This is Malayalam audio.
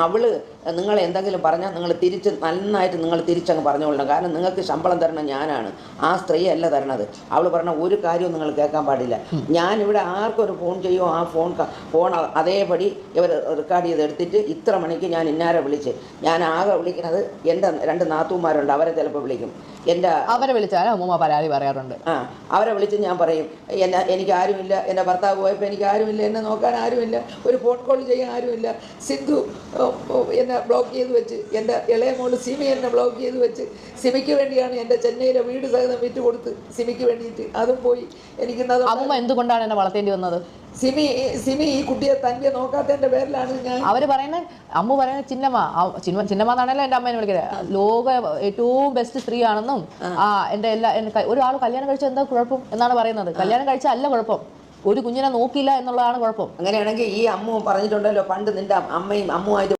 അവള് നിങ്ങൾ എന്തെങ്കിലും പറഞ്ഞാൽ നിങ്ങൾ തിരിച്ച് നന്നായിട്ട് നിങ്ങൾ തിരിച്ചങ്ങ് പറഞ്ഞുകൊള്ളണം. കാരണം നിങ്ങൾക്ക് ശമ്പളം തരണം ഞാനാണ്, ആ സ്ത്രീ അല്ല തരണത്. അവൾ പറഞ്ഞ ഒരു കാര്യവും നിങ്ങൾ കേൾക്കാൻ പാടില്ല. ഞാനിവിടെ ആർക്കൊരു ഫോൺ ചെയ്യുമോ ആ ഫോൺ അതേപടി ഇവർ റെക്കോർഡ് ചെയ്തെടുത്തിട്ട് ഇത്ര മണിക്ക് ഞാൻ ഇന്നാരെ വിളിച്ച്, ഞാൻ ആകെ വിളിക്കുന്നത് എൻ്റെ 2 നാത്തൂന്മാരുണ്ട്, അവരെ ചിലപ്പോൾ വിളിക്കും. അവരെ വിളിച്ചാൽ അമ്മൂമ്മ പരാതി പറയാറുണ്ട്. അവരെ വിളിച്ച് ഞാൻ പറയും എനിക്ക് ആരുമില്ല, എൻ്റെ ഭർത്താവ് പോയപ്പോൾ എനിക്ക് ആരുമില്ല, എന്നെ നോക്കാൻ ആരുമില്ല, ഒരു ഫോൺ കോൾ ചെയ്യാൻ ആരുമില്ല. സിന്ധു എന്നെ ബ്ലോക്ക് ചെയ്ത് വെച്ച്, എൻ്റെ ഇളയ മോള് സിമി എന്നെ ബ്ലോക്ക് ചെയ്ത് വെച്ച്, സിമിക്ക് വേണ്ടിയാണ് എൻ്റെ ചെന്നൈയിലെ വീട് സഹിതം വിറ്റ് കൊടുത്ത് സിമിക്ക് വേണ്ടിയിട്ട്, അതും പോയി. എനിക്ക് അമ്മൂമ്മ എന്തുകൊണ്ടാണ് എന്നെ വളർത്തേണ്ടി വന്നത്? സിമി ഈ കുട്ടിയെ തന്നെ നോക്കാത്തതിൻ്റെ പേരിലാണ് ഞാൻ. അവർ പറയുന്നത്, അമ്മ പറയുന്നത് ചിന്നമ്മ എന്നാണല്ലോ എൻ്റെ അമ്മേനെ വിളിക്കുന്നത്, ലോക ഏറ്റവും ബെസ്റ്റ് സ്ത്രീയാണെന്നും എൻ്റെ ഒരാൾ കല്യാണം കഴിച്ചാൽ എന്താ കുഴപ്പം എന്നാണ് പറയുന്നത്. കല്യാണം കഴിച്ചാൽ അല്ല കുഴപ്പം, ഒരു കുഞ്ഞിനെ നോക്കിയില്ല എന്നുള്ളതാണ് കുഴപ്പം. അങ്ങനെയാണെങ്കിൽ ഈ അമ്മ പറഞ്ഞിട്ടുണ്ടല്ലോ, പണ്ട് നിന്റെ അമ്മയും അമ്മുമായിട്ട്